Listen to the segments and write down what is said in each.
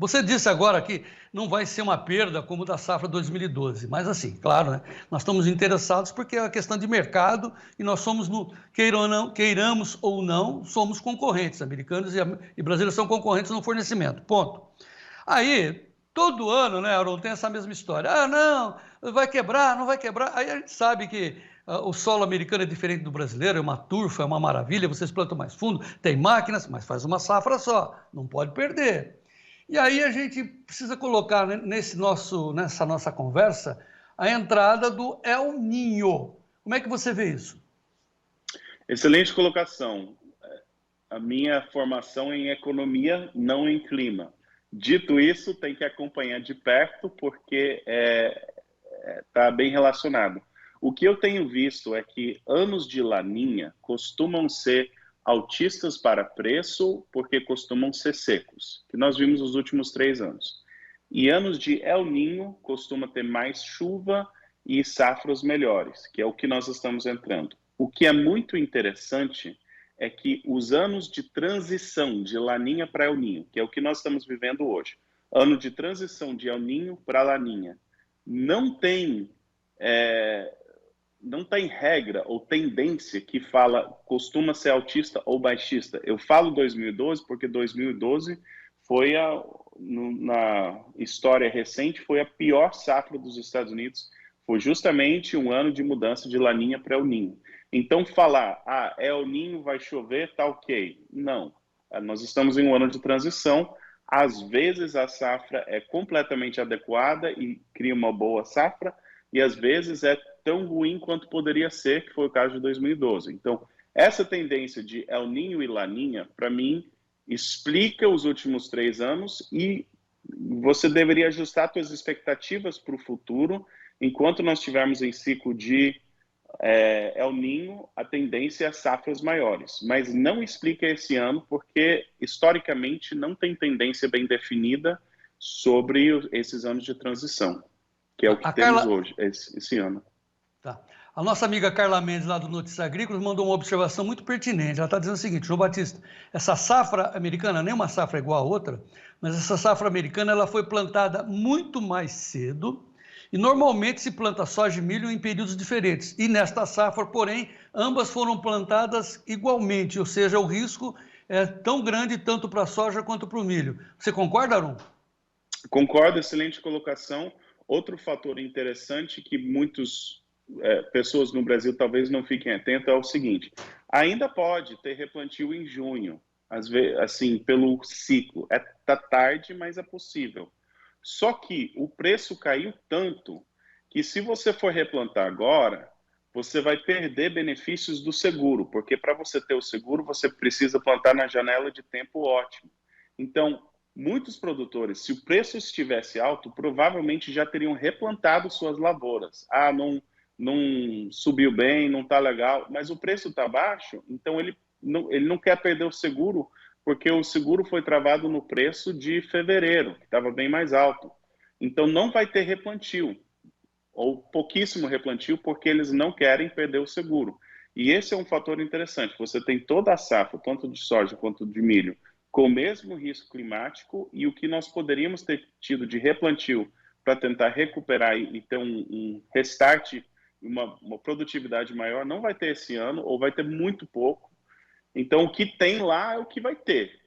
Você disse agora que não vai ser uma perda como da safra 2012, mas assim, claro, né? Nós estamos interessados porque é uma questão de mercado e nós somos, queiramos ou não, somos concorrentes. Americanos e brasileiros são concorrentes no fornecimento, ponto. Aí, todo ano, né, Aron, tem essa mesma história. Ah, não, vai quebrar, não vai quebrar. Aí a gente sabe que o solo americano é diferente do brasileiro, é uma turfa, é uma maravilha, vocês plantam mais fundo, tem máquinas, mas faz uma safra só, não pode perder. E aí a gente precisa colocar nessa nossa conversa a entrada do El Niño. Como é que você vê isso? Excelente colocação. A minha formação é em economia, não em clima. Dito isso, tem que acompanhar de perto porque está bem relacionado. O que eu tenho visto é que anos de laninha costumam ser altistas para preço porque costumam ser secos, que nós vimos nos últimos 3 anos. E anos de El Niño costuma ter mais chuva e safras melhores, que é o que nós estamos entrando. O que é muito interessante é que os anos de transição de laninha para El Niño, que é o que nós estamos vivendo hoje, ano de transição de El Niño para laninha, não tem regra ou tendência que fala costuma ser altista ou baixista. Eu falo 2012 porque 2012 foi na história recente, foi a pior safra dos Estados Unidos. Foi justamente um ano de mudança de laninha para El Niño. Então falar, El Niño vai chover, tá ok. Não, nós estamos em um ano de transição. Às vezes a safra é completamente adequada e cria uma boa safra, e às vezes é tão ruim quanto poderia ser, que foi o caso de 2012. Então, essa tendência de El Niño e Laninha, para mim, explica os últimos 3 anos e você deveria ajustar suas expectativas para o futuro. Enquanto nós estivermos em ciclo de El Niño, a tendência é safras maiores. Mas não explica esse ano, porque historicamente não tem tendência bem definida sobre esses anos de transição, que é o que temos hoje, esse ano. Tá. A nossa amiga Carla Mendes, lá do Notícias Agrícolas, mandou uma observação muito pertinente. Ela está dizendo o seguinte: João Batista, essa safra americana, nem uma safra é igual a outra, mas essa safra americana ela foi plantada muito mais cedo e normalmente se planta soja e milho em períodos diferentes. E nesta safra, porém, ambas foram plantadas igualmente, ou seja, o risco é tão grande tanto para a soja quanto para o milho. Você concorda, Aron? Concordo, excelente colocação. Outro fator interessante que pessoas no Brasil talvez não fiquem atentas é o seguinte: ainda pode ter replantio em junho, às vezes, assim, pelo ciclo. Tá tarde, mas é possível. Só que o preço caiu tanto que se você for replantar agora, você vai perder benefícios do seguro, porque para você ter o seguro, você precisa plantar na janela de tempo ótimo. Então, muitos produtores, se o preço estivesse alto, provavelmente já teriam replantado suas lavouras. Não subiu bem, não está legal, mas o preço está baixo, então ele não quer perder o seguro, porque o seguro foi travado no preço de fevereiro, que estava bem mais alto. Então não vai ter replantio, ou pouquíssimo replantio, porque eles não querem perder o seguro. E esse é um fator interessante. Você tem toda a safra, tanto de soja quanto de milho, com o mesmo risco climático, e o que nós poderíamos ter tido de replantio para tentar recuperar e ter um restart, uma produtividade maior, não vai ter esse ano, ou vai ter muito pouco. Então, o que tem lá é o que vai ter.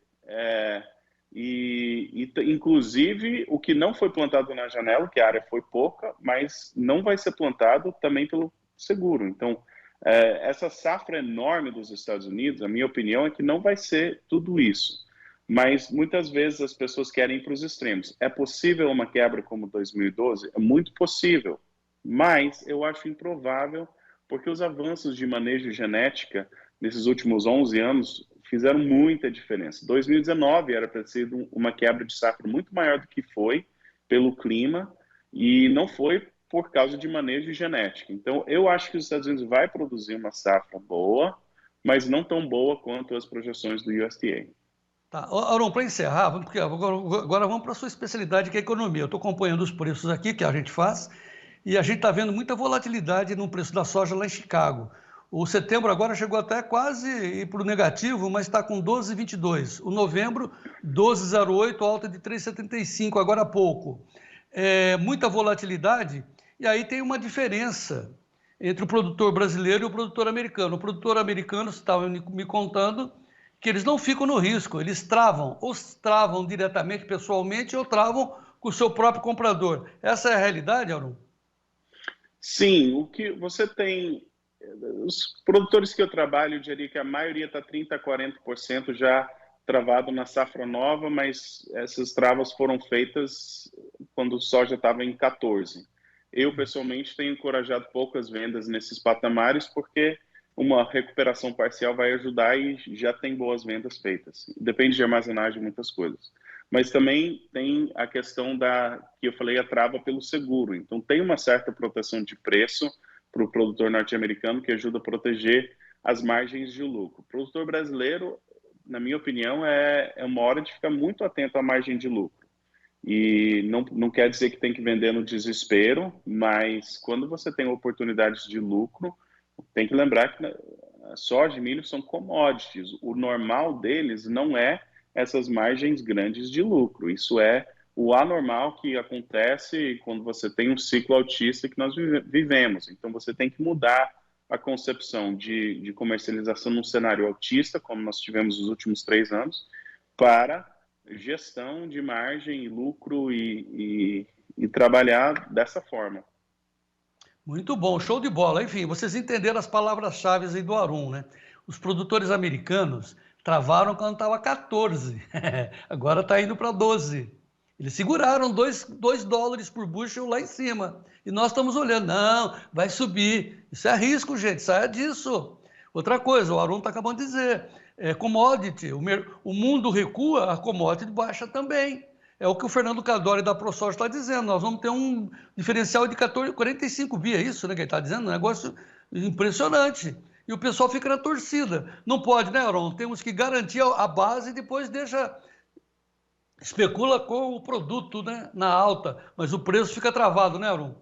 Inclusive, o que não foi plantado na janela, que a área foi pouca, mas não vai ser plantado também pelo seguro. Então, essa safra enorme dos Estados Unidos, a minha opinião é que não vai ser tudo isso. Mas, muitas vezes, as pessoas querem ir para os extremos. É possível uma quebra como 2012? É muito possível. Mas eu acho improvável, porque os avanços de manejo genética nesses últimos 11 anos fizeram muita diferença. 2019 era para ser uma quebra de safra muito maior do que foi pelo clima, e não foi por causa de manejo genético. Então, eu acho que os Estados Unidos vai produzir uma safra boa, mas não tão boa quanto as projeções do USDA. Tá. Aron, para encerrar, porque agora vamos para a sua especialidade, que é a economia. Eu estou acompanhando os preços aqui, que a gente faz, e a gente está vendo muita volatilidade no preço da soja lá em Chicago. O setembro agora chegou até quase ir para o negativo, mas está com 12,22. O novembro, 12,08, alta de 3,75 agora há pouco. Muita volatilidade, e aí tem uma diferença entre o produtor brasileiro e o produtor americano. O produtor americano estava me contando que eles não ficam no risco, eles travam, ou travam diretamente, pessoalmente, ou travam com o seu próprio comprador. Essa é a realidade, Aron? Sim, o que você tem, os produtores que eu trabalho, eu diria que a maioria está 30% a 40% já travado na safra nova, mas essas travas foram feitas quando o soja estava em 14. Eu, pessoalmente, tenho encorajado poucas vendas nesses patamares, porque uma recuperação parcial vai ajudar e já tem boas vendas feitas. Depende de armazenagem, muitas coisas. Mas também tem a questão que eu falei, a trava pelo seguro. Então, tem uma certa proteção de preço para o produtor norte-americano que ajuda a proteger as margens de lucro. O produtor brasileiro, na minha opinião, é uma hora de ficar muito atento à margem de lucro. E não quer dizer que tem que vender no desespero, mas quando você tem oportunidades de lucro, tem que lembrar que soja e milho são commodities. O normal deles não é essas margens grandes de lucro. Isso é o anormal que acontece quando você tem um ciclo altista que nós vivemos. Então, você tem que mudar a concepção de comercialização num cenário altista, como nós tivemos nos últimos 3 anos, para gestão de margem, lucro e trabalhar dessa forma. Muito bom, show de bola. Enfim, vocês entenderam as palavras-chave aí do Aron, né? Os produtores americanos travaram quando estava 14, agora está indo para 12. Eles seguraram 2 dólares por bushel lá em cima. E nós estamos olhando, não, vai subir. Isso é risco, gente, saia disso. Outra coisa, o Aron está acabando de dizer, commodity, o mundo recua, a commodity baixa também. É o que o Fernando Cadori da ProSoja está dizendo, nós vamos ter um diferencial de 45 bi, é isso, né, que ele está dizendo? Um negócio impressionante. E o pessoal fica na torcida. Não pode, né, Aron? Temos que garantir a base e depois especula com o produto, né, na alta, mas o preço fica travado, né, Aron?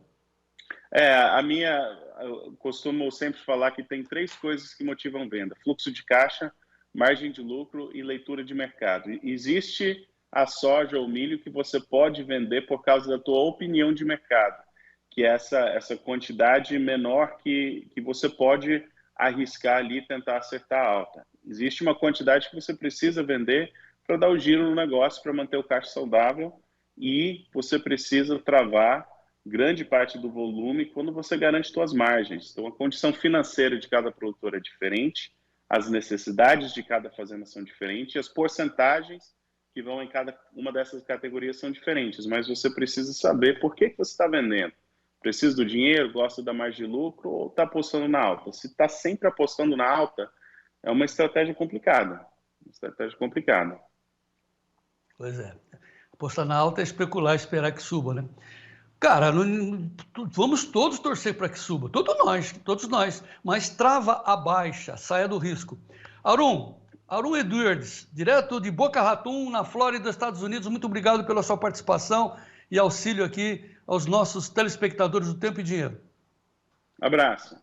Eu costumo sempre falar que tem 3 coisas que motivam venda: fluxo de caixa, margem de lucro e leitura de mercado. Existe a soja ou milho que você pode vender por causa da tua opinião de mercado, que é essa quantidade menor que você pode arriscar ali e tentar acertar a alta. Existe uma quantidade que você precisa vender para dar o giro no negócio, para manter o caixa saudável, e você precisa travar grande parte do volume quando você garante suas margens. Então, a condição financeira de cada produtor é diferente, as necessidades de cada fazenda são diferentes, e as porcentagens que vão em cada uma dessas categorias são diferentes, mas você precisa saber por que você está vendendo. Precisa do dinheiro, gosta da margem de lucro ou está apostando na alta? Se está sempre apostando na alta, é uma estratégia complicada. Pois é. Apostar na alta é especular, esperar que suba, né? Cara, vamos todos torcer para que suba, todos nós, mas trava a baixa, saia do risco. Aron Edwards, direto de Boca Raton, na Flórida, Estados Unidos, muito obrigado pela sua participação e auxílio aqui aos nossos telespectadores do Tempo e Dinheiro. Abraço.